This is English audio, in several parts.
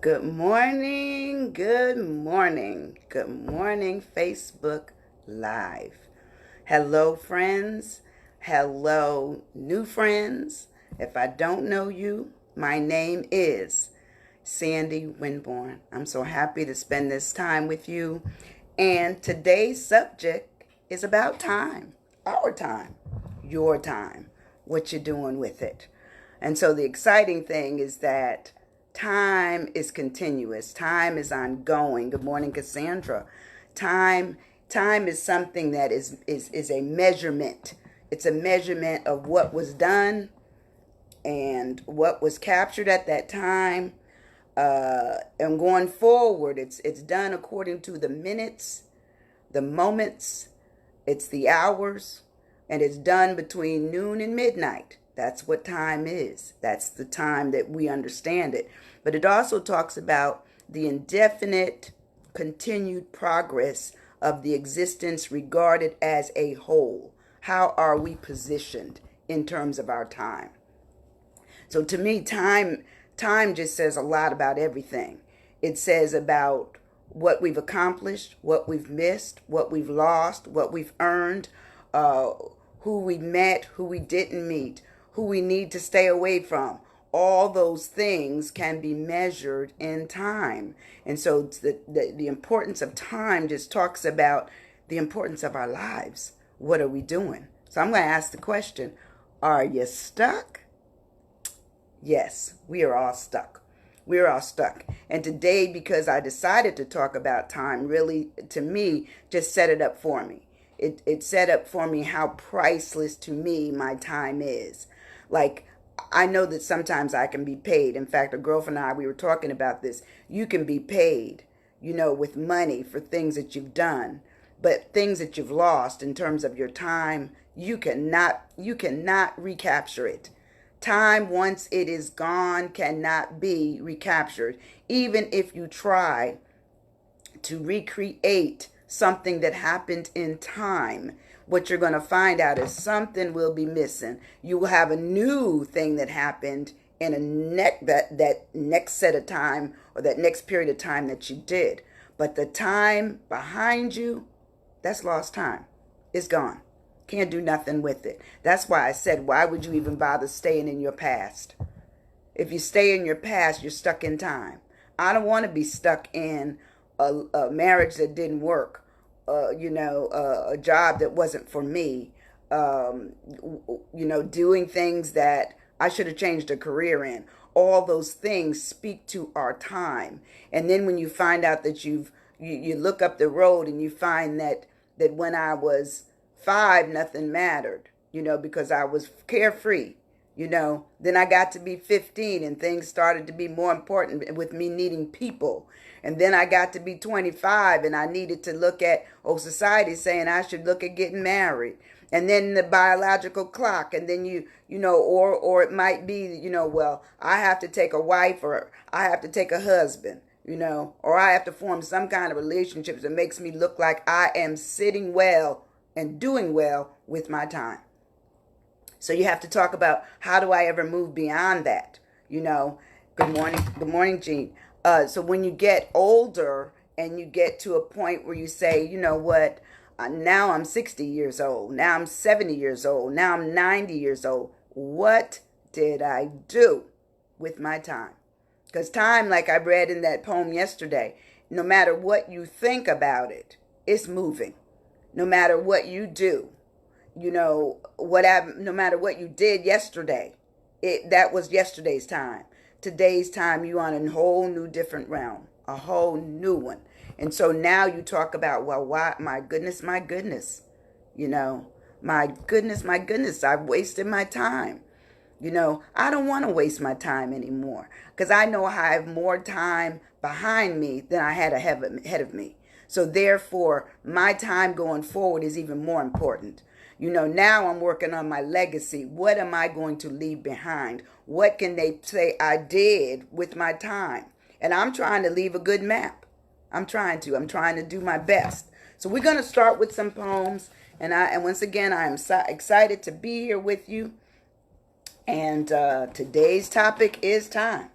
Good morning, good morning, good morning, Facebook Live. Hello, friends. Hello, new friends. If I don't know you, my name is Sandy Winborn. I'm so happy to spend this time with you. And today's subject is about time, our time, your time, what you're doing with it. And so the exciting thing is that time is continuous. Time is ongoing. Good morning, Cassandra. Time time is something that is a measurement. It's a measurement of what was done and what was captured at that time. And going forward, it's done according to the minutes, the moments, it's the hours, and it's done between noon and midnight. That's what time is. That's the time that we understand it. But it also talks about the indefinite continued progress of the existence regarded as a whole. How are we positioned in terms of our time? So to me, time just says a lot about everything. It says about what we've accomplished, what we've missed, what we've lost, what we've earned, uh, who we met, who we didn't meet, who we need to stay away from. All those things can be measured in time. And so the importance of time just talks about the importance of our lives. What are we doing? So I'm going to ask the question, are you stuck? Yes, we are all stuck. We're all stuck. And today, because I decided to talk about time, really, to me, just set it up for me. It set up for me how priceless to me my time is. Like, I know that sometimes I can be paid. In fact, a girlfriend and I, we were talking about this. You can be paid, with money for things that you've done, but things that you've lost in terms of your time, you cannot recapture it. Time, once it is gone, cannot be recaptured. Even if you try to recreate something that happened in time, what you're going to find out is something will be missing. You will have a new thing that happened in that next set of time, or that next period of time that you did. But the time behind you, that's lost time. It's gone. Can't do nothing with it. That's why I said, why would you even bother staying in your past? If you stay in your past, you're stuck in time. I don't want to be stuck in a marriage that didn't work, a job that wasn't for me, doing things that I should have changed a career in. All those things speak to our time. And then when you find out that you look up the road and you find that when I was 5, nothing mattered, because I was carefree. Then I got to be 15 and things started to be more important with me needing people. And then I got to be 25 and I needed to look at, society saying I should look at getting married. And then the biological clock, and then or it might be, well, I have to take a wife, or I have to take a husband, or I have to form some kind of relationship that makes me look like I am sitting well and doing well with my time. So you have to talk about, how do I ever move beyond that? Good morning, Jean. So when you get older and you get to a point where you say, you know what, now I'm 60 years old, now I'm 70 years old, now I'm 90 years old. What did I do with my time? Because time, like I read in that poem yesterday, no matter what you think about it, it's moving. No matter what you do, no matter what you did yesterday, that was yesterday's time. Today's time, you on a whole new different realm, a whole new one. And so now you talk about, well, why, my goodness, my goodness, I've wasted my time. I don't want to waste my time anymore, because I know I have more time behind me than I had ahead of me. So therefore, my time going forward is even more important. Now I'm working on my legacy. What am I going to leave behind? What can they say I did with my time? And I'm trying to leave a good map. I'm trying to do my best. So we're going to start with some poems. And once again, I am so excited to be here with you. And today's topic is time.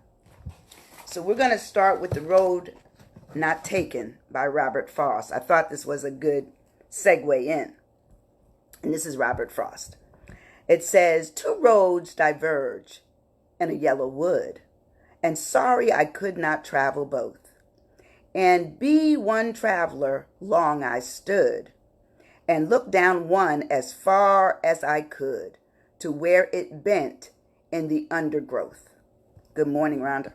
So we're going to start with The Road Not Taken by Robert Frost. I thought this was a good segue in. And this is Robert Frost. It says, 2 roads diverge in a yellow wood, and sorry I could not travel both. And be one traveler long I stood, and looked down one as far as I could, to where it bent in the undergrowth. Good morning, Rhonda.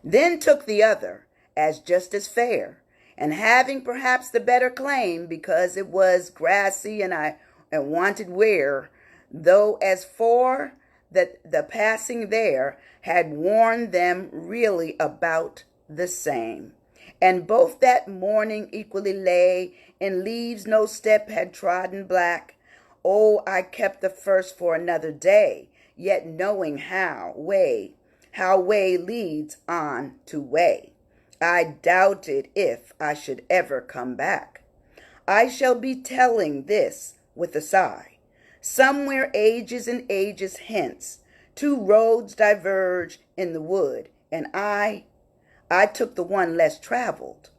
Then took the other as just as fair, and having perhaps the better claim, because it was grassy and wanted wear, though as for that the passing there had worn them really about the same. And both that morning equally lay in leaves no step had trodden black. Oh, I kept the first for another day, yet knowing how way leads on to way. I doubted if I should ever come back. I shall be telling this with a sigh. Somewhere ages and ages hence, 2 roads diverge in the wood, and I took the one less traveled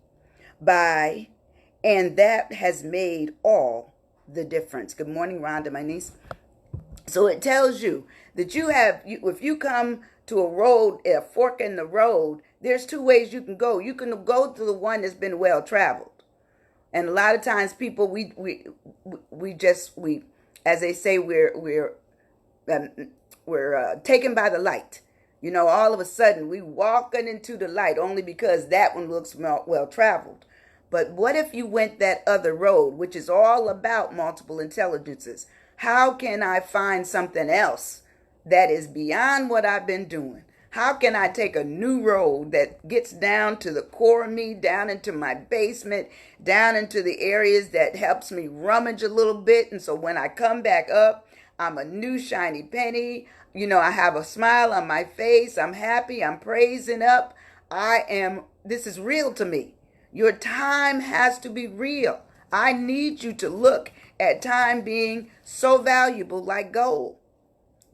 by, and that has made all the difference. Good morning, Rhonda, my niece. So it tells you that if you come to a road, a fork in the road, there's 2 ways you can go. You can go to the one that's been well traveled. And a lot of times people, we as they say, we're taken by the light. You know, all of a sudden we walking into the light only because that one looks well traveled. But what if you went that other road, which is all about multiple intelligences? How can I find something else that is beyond what I've been doing? How can I take a new road that gets down to the core of me, down into my basement, down into the areas that helps me rummage a little bit? And so when I come back up, I'm a new shiny penny. You know, I have a smile on my face. I'm happy. I'm praising up. This is real to me. Your time has to be real. I need you to look at time being so valuable like gold,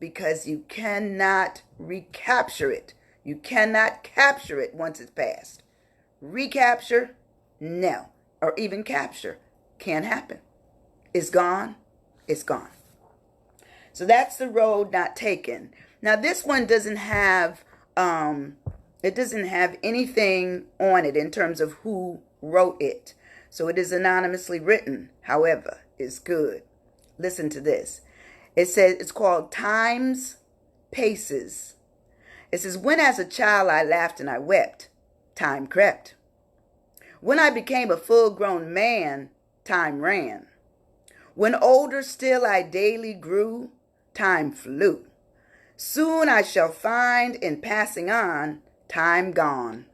because you cannot recapture it. You cannot capture it once it's passed. Recapture, no. Or even capture, can't happen. It's gone. It's gone. So that's The Road Not Taken. Now this one doesn't have anything on it in terms of who wrote it. So it is anonymously written. However, it's good. Listen to this. It says, it's called Time's Paces. It says, when as a child I laughed and I wept, time crept. When I became a full-grown man, time ran. When older still I daily grew, time flew. Soon I shall find in passing on, time gone.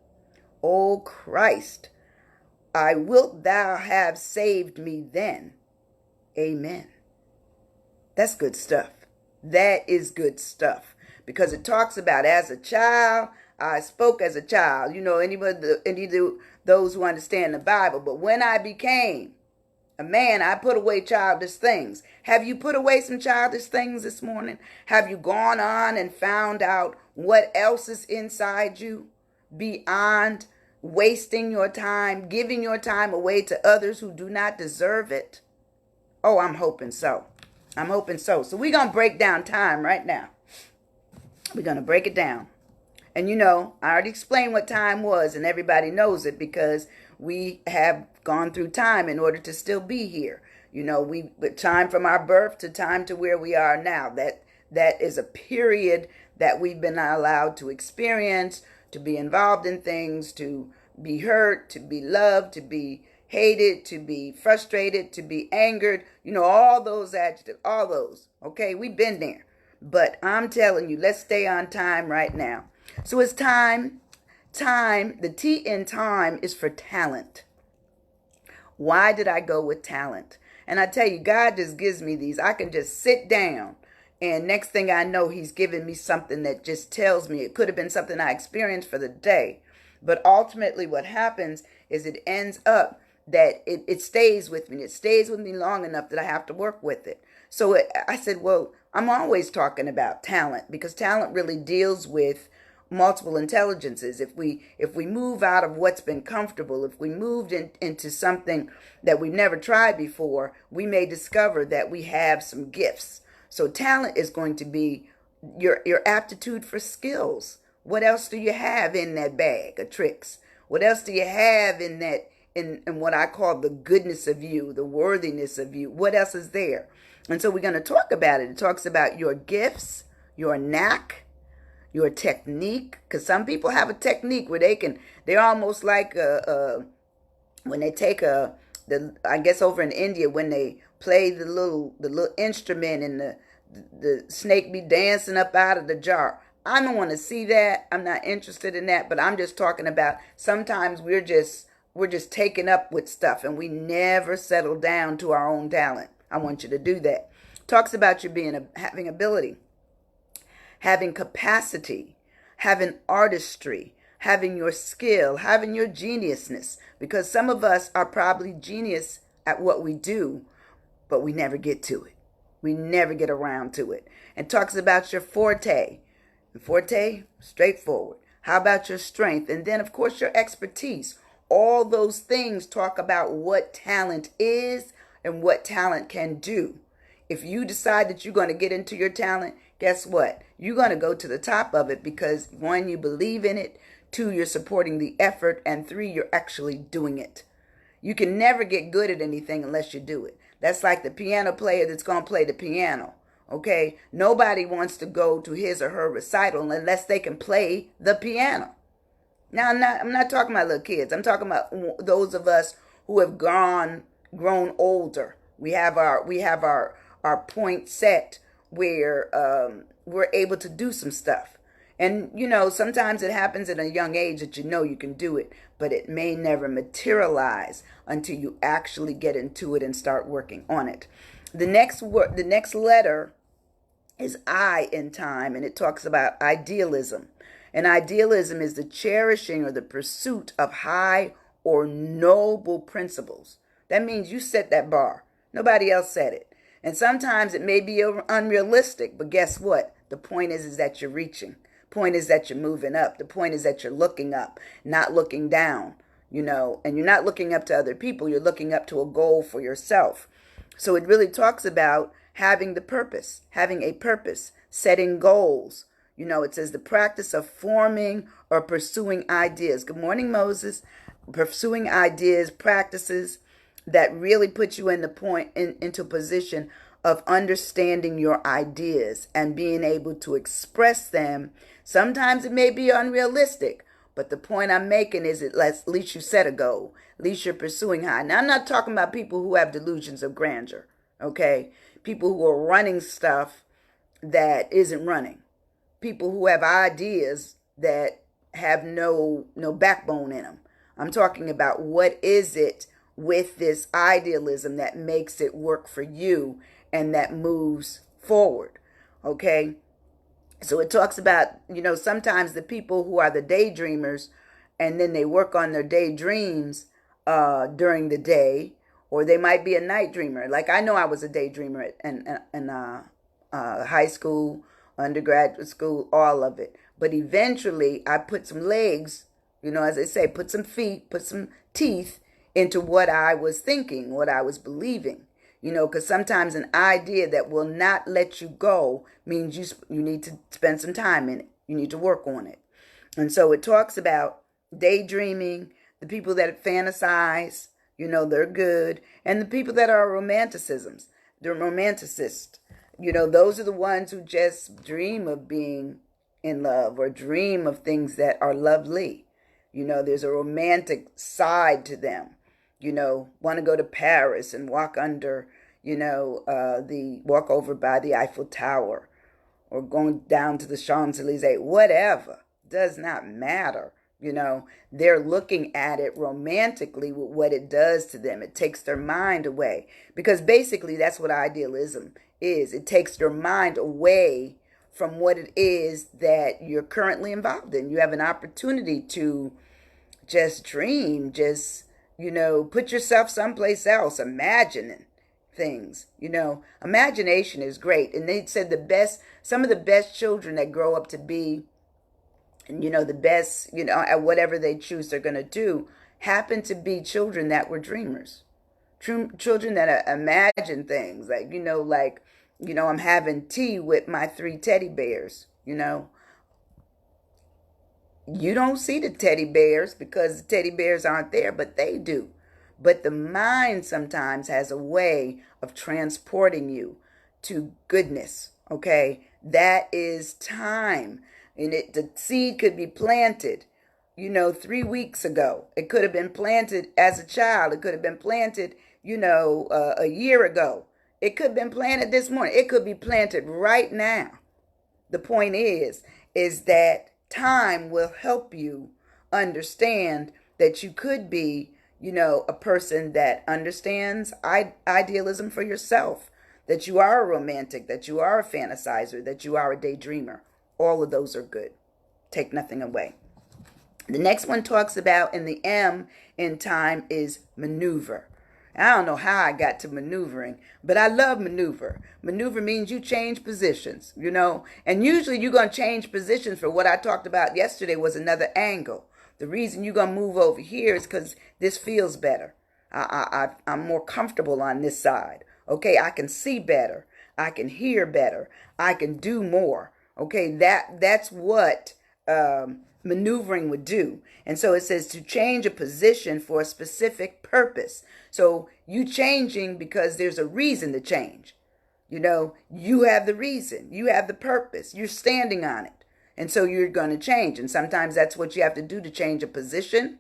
O Christ, wilt thou have saved me then? Amen. That's good stuff. That is good stuff. Because it talks about, as a child, I spoke as a child. You know, any of those who understand the Bible. But when I became a man, I put away childish things. Have you put away some childish things this morning? Have you gone on and found out what else is inside you beyond wasting your time, giving your time away to others who do not deserve it? Oh, I'm hoping so. I'm hoping so. So we're going to break down time right now. We're going to break it down. And you know, I already explained what time was, and everybody knows it because we have gone through time in order to still be here. You know, time from our birth to time to where we are now. That is a period that we've been allowed to experience, to be involved in things, to be hurt, to be loved, to be hated, to be frustrated, to be angered, you know, all those adjectives, all those. Okay, we've been there. But I'm telling you, let's stay on time right now. So it's time. The T in time is for talent. Why did I go with talent? And I tell you, God just gives me these. I can just sit down, and next thing I know, he's giving me something that just tells me it could have been something I experienced for the day. But ultimately what happens is it ends up that it stays with me. It stays with me long enough that I have to work with it. So I said, well, I'm always talking about talent because talent really deals with multiple intelligences. If we move out of what's been comfortable, if we moved into something that we've never tried before, we may discover that we have some gifts. So talent is going to be your aptitude for skills. What else do you have in that bag of tricks? What else do you have in that in what I call the goodness of you, the worthiness of you? What else is there? And so we're going to talk about it. It talks about your gifts, your knack, your technique, because some people have a technique where they're almost like when they take I guess over in India, when they play the little instrument and the snake be dancing up out of the jar. I don't want to see that. I'm not interested in that, but I'm just talking about sometimes we're just taken up with stuff and we never settle down to our own talent. I want you to do that. Talks about you having ability, having capacity, having artistry, having your skill, having your geniusness. Because some of us are probably genius at what we do, but we never get to it. We never get around to it. And talks about your forte. Forte, straightforward. How about your strength? And then, of course, your expertise. All those things talk about what talent is and what talent can do. If you decide that you're going to get into your talent, guess what? You're going to go to the top of it because, one, you believe in it. Two, you're supporting the effort. And three, you're actually doing it. You can never get good at anything unless you do it. That's like the piano player that's going to play the piano. Okay? Nobody wants to go to his or her recital unless they can play the piano. Now, I'm not talking about little kids. I'm talking about those of us who have grown older. We have our point set where we're able to do some stuff. And, sometimes it happens at a young age that you can do it, but it may never materialize until you actually get into it and start working on it. The next letter is I in time, and it talks about idealism. And idealism is the cherishing or the pursuit of high or noble principles. That means you set that bar. Nobody else set it. And sometimes it may be unrealistic, but guess what? The point is that you're reaching. Point is that you're moving up. The point is that you're looking up, not looking down, and you're not looking up to other people. You're looking up to a goal for yourself. So it really talks about having a purpose, setting goals. It says the practice of forming or pursuing ideas. Good morning, Moses. Pursuing ideas, practices that really put you into a position of understanding your ideas and being able to express them. Sometimes it may be unrealistic, but the point I'm making is at least you set a goal. At least you're pursuing high. Now, I'm not talking about people who have delusions of grandeur, okay? People who are running stuff that isn't running. People who have ideas that have no backbone in them. I'm talking about what is it with this idealism that makes it work for you and that moves forward, okay? So it talks about, sometimes the people who are the daydreamers and then they work on their daydreams during the day, or they might be a night dreamer. Like I know I was a daydreamer in high school, undergraduate school, all of it. But eventually I put some legs, as they say, put some feet, put some teeth into what I was thinking, what I was believing. Because sometimes an idea that will not let you go means you need to spend some time in it. You need to work on it. And so it talks about daydreaming, the people that fantasize, they're good. And the people that are they're romanticists. Those are the ones who just dream of being in love or dream of things that are lovely. There's a romantic side to them. Want to go to Paris and walk under, walk over by the Eiffel Tower or going down to the Champs-Elysees, whatever, does not matter. They're looking at it romantically with what it does to them. It takes their mind away because basically that's what idealism is. It takes your mind away from what it is that you're currently involved in. You have an opportunity to just dream, put yourself someplace else, imagining, things. Imagination is great. And they said some of the best children that grow up to be, the best, at whatever they choose they're going to do, happen to be children that were dreamers. Children that imagine things I'm having tea with my 3 teddy bears. You don't see the teddy bears because the teddy bears aren't there, but they do. But the mind sometimes has a way of transporting you to goodness. Okay, that is time, and the seed could be planted 3 weeks ago. It could have been planted as a child. It could have been planted a year ago. It could have been planted this morning. It could be planted right now. The point is that time will help you understand that you could be a person that understands idealism for yourself, that you are a romantic, that you are a fantasizer, that you are a daydreamer. All of those are good. Take nothing away. The next one talks about, in the M in time, is maneuver. I don't know how I got to maneuvering, but I love maneuver. Maneuver means you change positions, and usually you're going to change positions for what I talked about yesterday was another angle. The reason you're going to move over here is because this feels better. I'm more comfortable on this side. Okay, I can see better. I can hear better. I can do more. Okay, that's what maneuvering would do. And so it says to change a position for a specific purpose. So you changing because there's a reason to change. You have the reason. You have the purpose. You're standing on it. And so you're going to change. And sometimes that's what you have to do to change a position,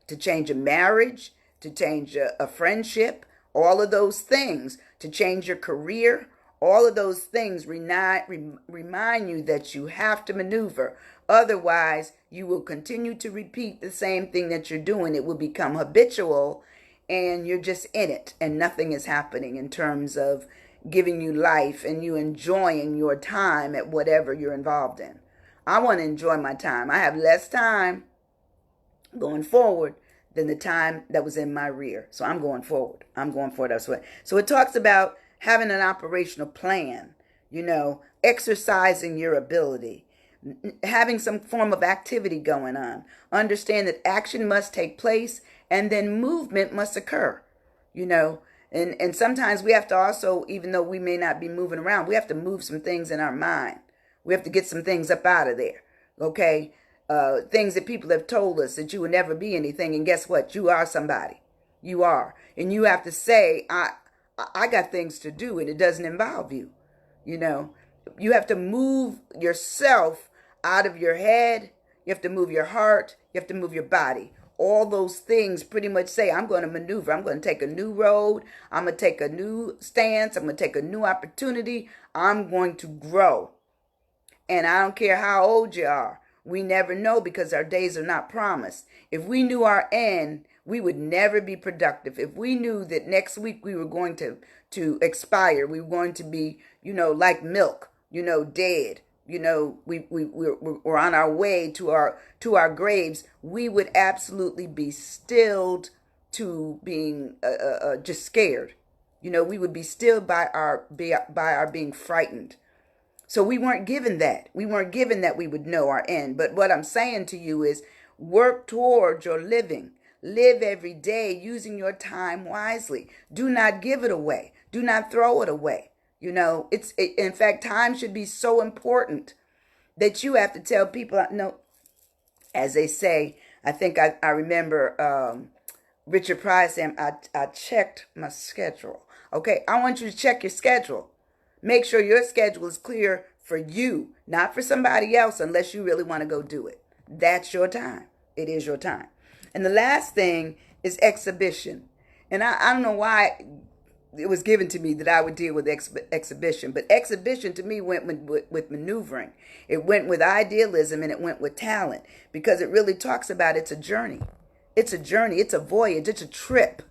to change a marriage, to change a friendship, all of those things, to change your career. All of those things remind you that you have to maneuver. Otherwise, you will continue to repeat the same thing that you're doing. It will become habitual, and you're just in it, and nothing is happening in terms of giving you life and you enjoying your time at whatever you're involved in. I want to enjoy my time. I have less time going forward than the time that was in my rear. So I'm going forward. That's what. So it talks about having an operational plan, exercising your ability, having some form of activity going on. Understand that action must take place and then movement must occur, and sometimes we have to also, even though we may not be moving around, we have to move some things in our mind. We have to get some things up out of there. Okay. Things that people have told us that you will never be anything. And guess what? You are somebody. You are. And you have to say, I got things to do, and it doesn't involve you. You have to move yourself out of your head. You have to move your heart. You have to move your body. All those things pretty much say, I'm going to maneuver. I'm going to take a new road. I'm going to take a new stance. I'm going to take a new opportunity. I'm going to grow. And I don't care how old you are. We never know because our days are not promised. If we knew our end, we would never be productive. If we knew that next week we were going to expire, we were going to be, like milk, dead, we're on our way to our graves, we would absolutely be stilled to being just scared. We would be stilled by our being frightened. So we weren't given that. We weren't given that we would know our end. But what I'm saying to you is work towards your living. Live every day using your time wisely. Do not give it away. Do not throw it away. In fact, time should be so important that you have to tell people, no, as they say, I think I remember Richard Pryor saying, I checked my schedule. Okay, I want you to check your schedule. Make sure your schedule is clear for you, not for somebody else, unless you really want to go do it. That's your time. It is your time. And the last thing is exhibition. And I don't know why it was given to me that I would deal with exhibition, but exhibition to me went with maneuvering. It went with idealism, and it went with talent, because it really talks about it's a journey. It's a journey. It's a voyage. It's a trip.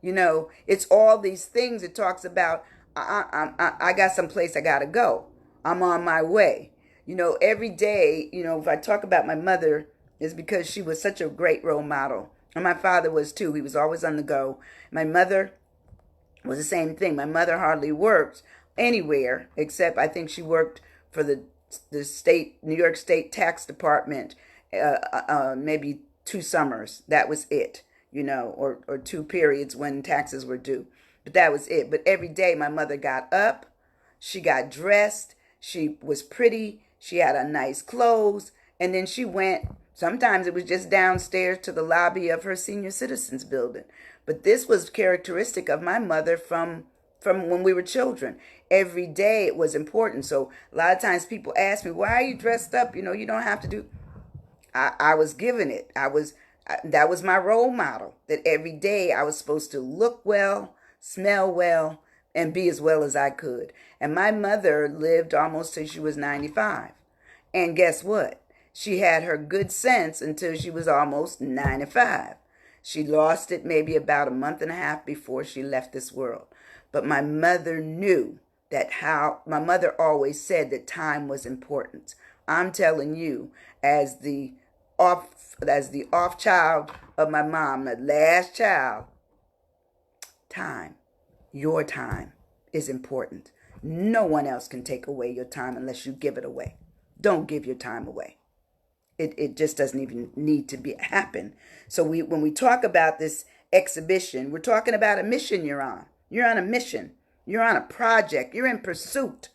It's all these things. It talks about I got someplace I got to go. I'm on my way. Every day, if I talk about my mother, is because she was such a great role model. And my father was too. He was always on the go. My mother was the same thing. My mother hardly worked anywhere except I think she worked for the state New York State Tax Department, maybe 2 summers. That was it, or 2 periods when taxes were due. But that was it. But every day my mother got up, she got dressed, she was pretty, she had a nice clothes, and then she went. Sometimes it was just downstairs to the lobby of her senior citizens building. But this was characteristic of my mother from when we were children. Every day it was important. So a lot of times people ask me, why are you dressed up? You don't have to do. I was given it. That was my role model, that every day I was supposed to look well, smell well, and be as well as I could. And my mother lived almost till she was 95. And guess what? She had her good sense until she was almost 95. She lost it maybe about a month and a half before she left this world. But my mother knew my mother always said that time was important. I'm telling you, as the off child of my mom, the last child, time, your time is important. No one else can take away your time unless you give it away. Don't give your time away. It just doesn't even need to happen. So when we talk about this exhibition, we're talking about a mission you're on. You're on a mission. You're on a project. You're in pursuit.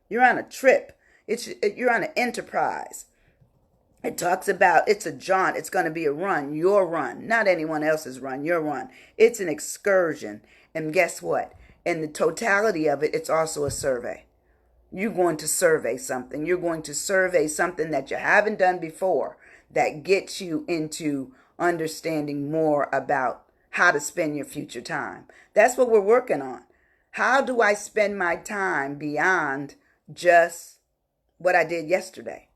You're on a trip. You're on an enterprise. It talks about it's a jaunt. It's going to be a run. Your run. Not anyone else's run. Your run. It's an excursion. And guess what? In the totality of it, it's also a survey. You're going to survey something. You're going to survey something that you haven't done before that gets you into understanding more about how to spend your future time. That's what we're working on. How do I spend my time beyond just what I did yesterday?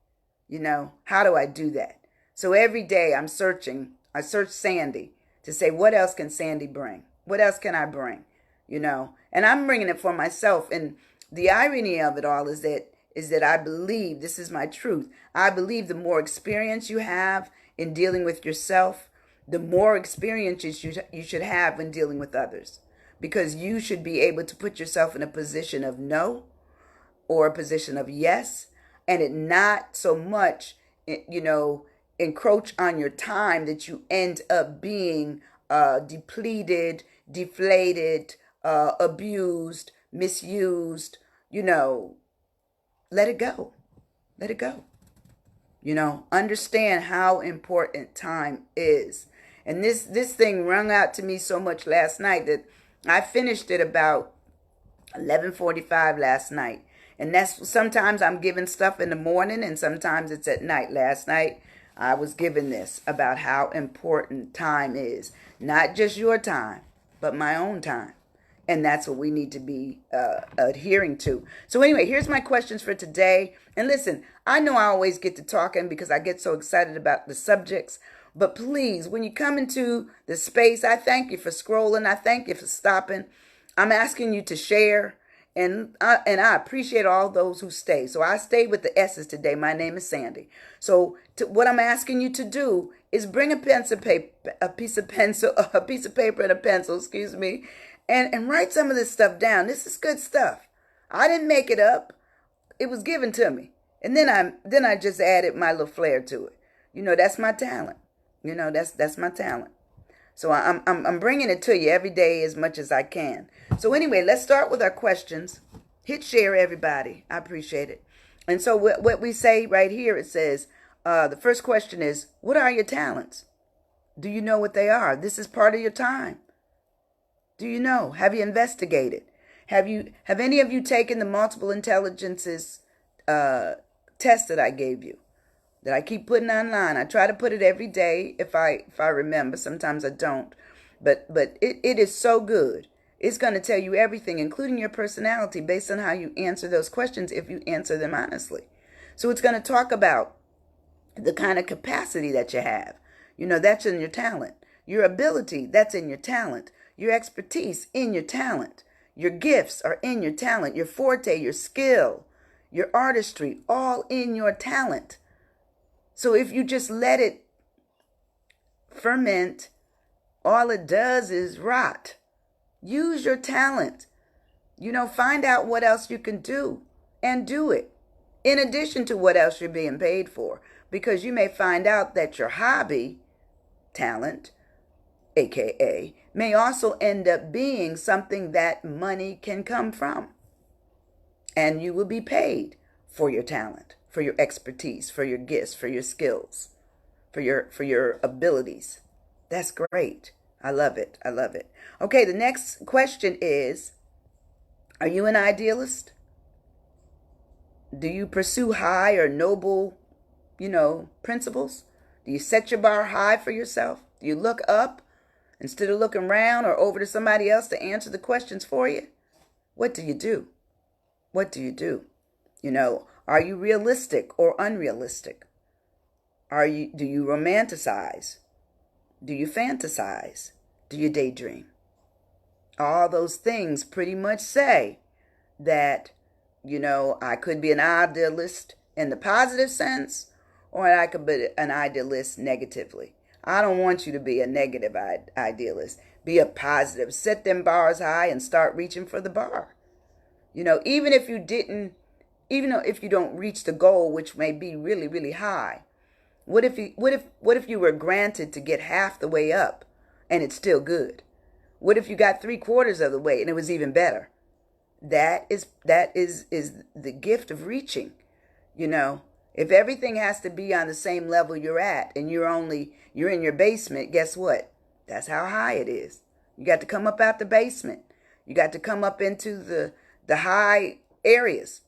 How do I do that? So every day I'm searching. I search Sandy to say, what else can Sandy bring? What else can I bring? And I'm bringing it for myself. And the irony of it all is that I believe, this is my truth, I believe the more experience you have in dealing with yourself, the more experiences you should have in dealing with others. Because you should be able to put yourself in a position of no or a position of yes, and it not so much, encroach on your time that you end up being depleted, deflated, abused, misused. Let it go. Let it go. Understand how important time is. And this thing rung out to me so much last night that I finished it about 11:45 last night. And that's sometimes I'm given stuff in the morning and sometimes it's at night. Last night I was given this about how important time is. Not just your time, but my own time. And that's what we need to be adhering to. So anyway, here's my questions for today. And listen, I know I always get to talking because I get so excited about the subjects. But please, when you come into the space, I thank you for scrolling. I thank you for stopping. I'm asking you to share. And I appreciate all those who stay. So I stayed with the S's today. My name is Sandy. So what I'm asking you to do is bring a piece of paper and a pencil, and write some of this stuff down. This is good stuff. I didn't make it up. It was given to me. And then I just added my little flair to it. That's my talent. That's my talent. So I'm bringing it to you every day as much as I can. So anyway, let's start with our questions. Hit share, everybody. I appreciate it. And so what we say right here, it says, the first question is, what are your talents? Do you know what they are? This is part of your time. Do you know? Have you investigated? Have any of you taken the multiple intelligences test that I gave you? That I keep putting online. I try to put it every day if I remember. Sometimes I don't. But it is so good. It's going to tell you everything, including your personality, based on how you answer those questions if you answer them honestly. So it's going to talk about the kind of capacity that you have. That's in your talent. Your ability, that's in your talent. Your expertise, in your talent. Your gifts are in your talent. Your forte, your skill, your artistry, all in your talent. So if you just let it ferment, all it does is rot. Use your talent. Find out what else you can do and do it in addition to what else you're being paid for. Because you may find out that your hobby, talent, aka, may also end up being something that money can come from. And you will be paid for your talent, for your expertise, for your gifts, for your skills, for your abilities. That's great. I love it. I love it. Okay, the next question is, are you an idealist? Do you pursue high or noble, principles? Do you set your bar high for yourself? Do you look up instead of looking around or over to somebody else to answer the questions for you? What do you do? What do you do? Are you realistic or unrealistic? Do you romanticize? Do you fantasize? Do you daydream? All those things pretty much say that, I could be an idealist in the positive sense, or I could be an idealist negatively. I don't want you to be a negative idealist. Be a positive. Set them bars high and start reaching for the bar. Even if you don't reach the goal, which may be really, really high, what if you were granted to get half the way up and it's still good? What if you got 3/4 of the way and it was even better? That is the gift of reaching. If everything has to be on the same level you're at and you're in your basement, guess what? That's how high it is. You got to come up out the basement. You got to come up into the high areas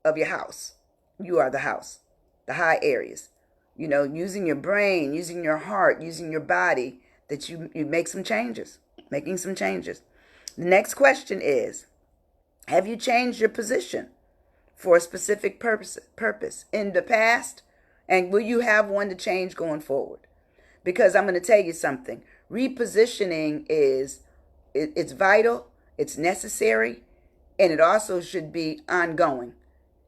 of your house. You are the house, the high areas. Using your brain, using your heart, using your body, that you make some changes, making some changes. The next question is, have you changed your position for a specific purpose in the past? And will you have one to change going forward? Because I'm going to tell you something. Repositioning it's vital, it's necessary, and it also should be ongoing.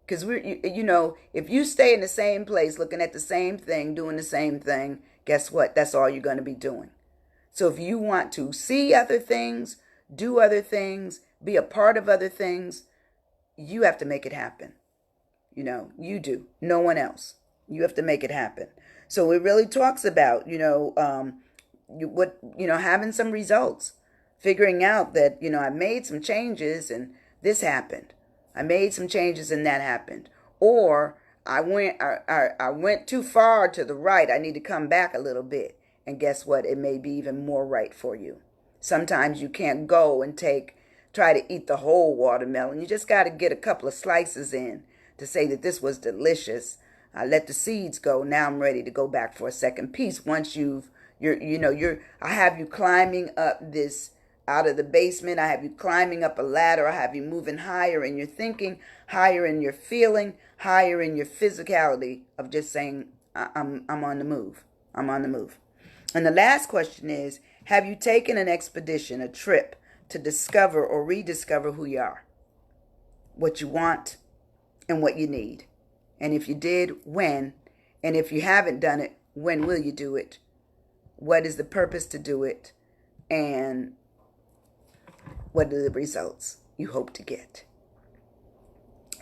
Because if you stay in the same place, looking at the same thing, doing the same thing, guess what? That's all you're going to be doing. So if you want to see other things, do other things, be a part of other things, you have to make it happen. You do. No one else. You have to make it happen. So it really talks about, having some results, figuring out that, I made some changes and this happened. I made some changes and that happened. Or I went too far to the right. I need to come back a little bit. And guess what? It may be even more right for you. Sometimes you can't go and try to eat the whole watermelon. You just got to get a couple of slices in to say that this was delicious. I let the seeds go. Now I'm ready to go back for a second piece. Once I have you climbing up this out of the basement. I have you climbing up a ladder. I have you moving higher in your thinking, higher in your feeling, higher in your physicality of just saying, I'm on the move. I'm on the move. And the last question is, have you taken an expedition, a trip, to discover or rediscover who you are, what you want, and what you need? And if you did, when? And if you haven't done it, when will you do it? What is the purpose to do it? And what are the results you hope to get?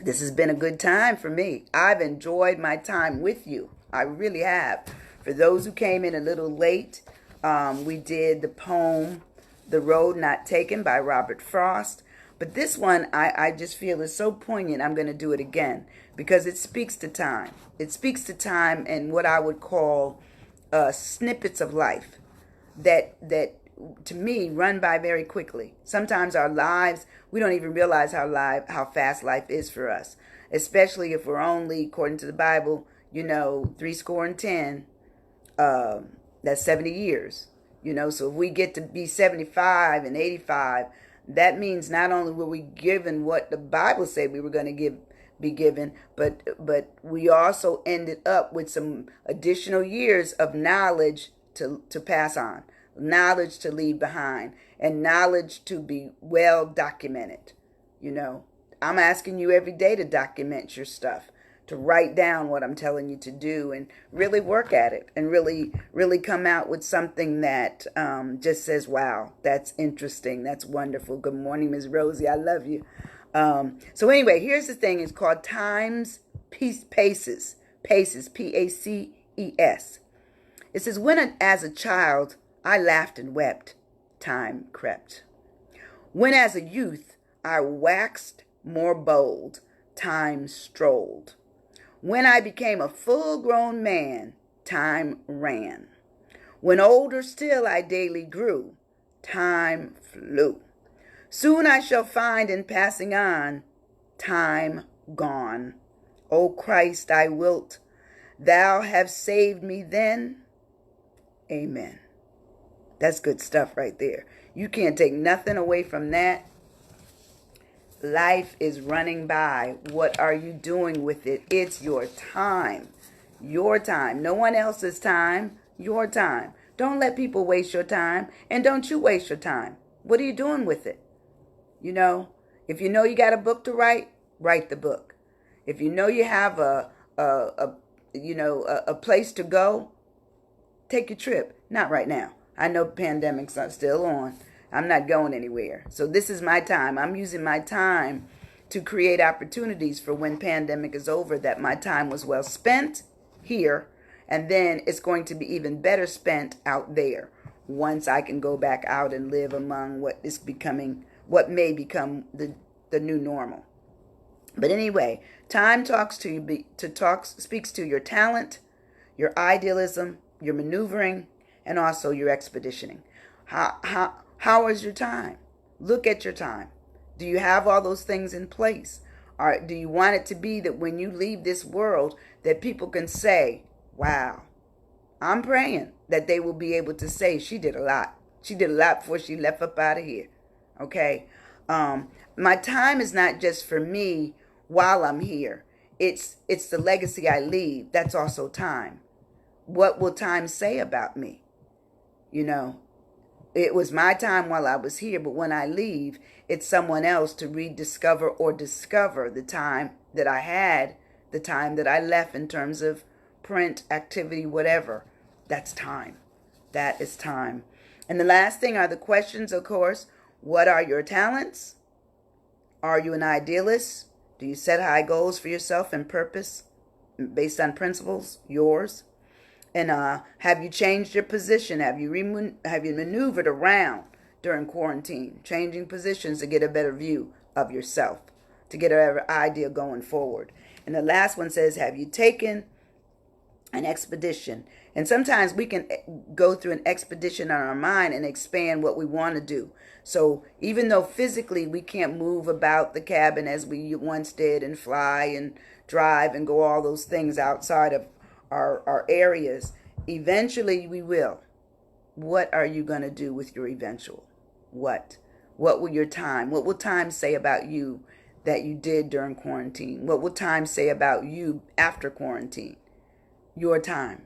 This has been a good time for me. I've enjoyed my time with you. I really have. For those who came in a little late, we did the poem, The Road Not Taken by Robert Frost. But this one, I just feel is so poignant, I'm going to do it again because it speaks to time. It speaks to time and what I would call snippets of life that to me run by very quickly. Sometimes our lives, we don't even realize how fast life is for us, especially if we're only, according to the Bible, 70, that's 70 years. So if we get to be 75 and 85, that means not only were we given what the Bible said we were going to be given, but we also ended up with some additional years of knowledge to pass on, knowledge to leave behind, and knowledge to be well documented. I'm asking you every day to document your stuff, to write down what I'm telling you to do and really work at it and really come out with something that just says, wow, that's interesting. That's wonderful. Good morning, Ms. Rosie. I love you. So anyway, here's the thing. It's called Times Paces. Paces, Paces. It says, when as a child I laughed and wept, time crept. When as a youth I waxed more bold, time strolled. When I became a full-grown man, time ran. When older still I daily grew, time flew. Soon I shall find in passing on, time gone. O Christ, I wilt thou have saved me then? Amen. That's good stuff right there. You can't take nothing away from that. Life is running by. What are you doing with it? It's your time. Your time. No one else's time. Your time. Don't let people waste your time. And don't you waste your time. What are you doing with it? You know, if you know you got a book to write, write the book. If you know you have a place to go, take your trip. Not right now. I know pandemics are still on. I'm not going anywhere. So this is my time. I'm using my time to create opportunities for when pandemic is over, that my time was well spent here, and then it's going to be even better spent out there once I can go back out and live among what may become the new normal. But anyway, time talks to you speaks to your talent, your idealism, your maneuvering, and also your expeditioning. How is your time? Look at your time. Do you have all those things in place? Or do you want it to be that when you leave this world that people can say, wow, I'm praying that they will be able to say she did a lot. She did a lot before she left up out of here. Okay? My time is not just for me while I'm here. It's the legacy I leave. That's also time. What will time say about me? You know, it was my time while I was here, but when I leave, it's someone else to rediscover or discover the time that I had, the time that I left in terms of print, activity, whatever. That's time. That is time. And the last thing are the questions, of course. What are your talents? Are you an idealist? Do you set high goals for yourself and purpose based on principles, yours? And have you changed your position? Have you maneuvered around during quarantine, changing positions to get a better view of yourself, to get a better idea going forward? And the last one says, have you taken an expedition? And sometimes we can go through an expedition in our mind and expand what we want to do. So even though physically we can't move about the cabin as we once did and fly and drive and go all those things outside of our areas, eventually we will. What are you going to do with your eventual? What will your time, what will time say about you that you did during quarantine? What will time say about you after quarantine? Your time.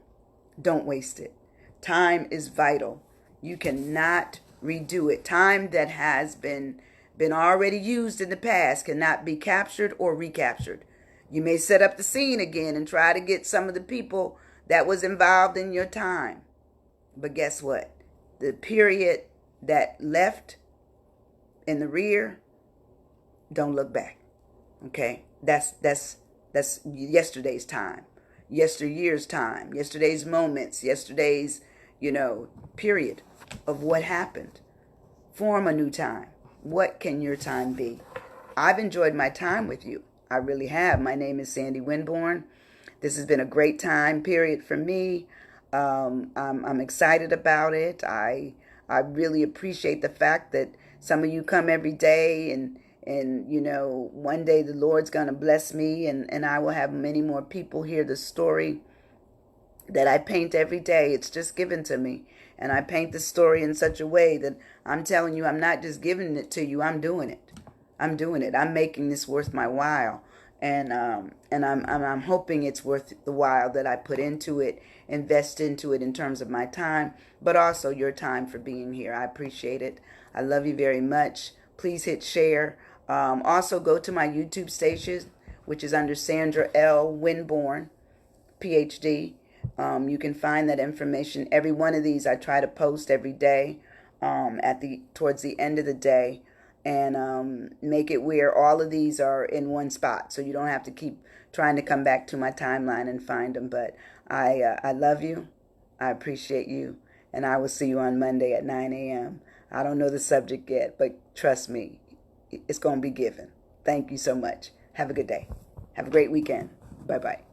Don't waste it. Time is vital. You cannot redo it. Time that has been already used in the past cannot be captured or recaptured. You may set up the scene again and try to get some of the people that was involved in your time. But guess what? The period that left in the rear, don't look back. Okay? That's yesterday's time. Yesteryear's time. Yesterday's moments. Yesterday's, period of what happened. Form a new time. What can your time be? I've enjoyed my time with you. I really have. My name is Sandy Winborn. This has been a great time period for me. I'm excited about it. I really appreciate the fact that some of you come every day and one day the Lord's going to bless me and I will have many more people hear the story that I paint every day. It's just given to me. And I paint the story in such a way that I'm telling you, I'm not just giving it to you. I'm doing it. I'm doing it. I'm making this worth my while, and I'm hoping it's worth the while that I put into it, invest into it in terms of my time, but also your time for being here. I appreciate it. I love you very much. Please hit share. Also go to my YouTube station which is under Sandra L. Winborn, PhD. You can find that information. Every one of these I try to post every day towards the end of the day, and make it where all of these are in one spot, so you don't have to keep trying to come back to my timeline and find them. But I love you. I appreciate you, and I will see you on Monday at 9 a.m. I don't know the subject yet, but trust me, it's going to be given. Thank you so much. Have a good day. Have a great weekend. Bye-bye.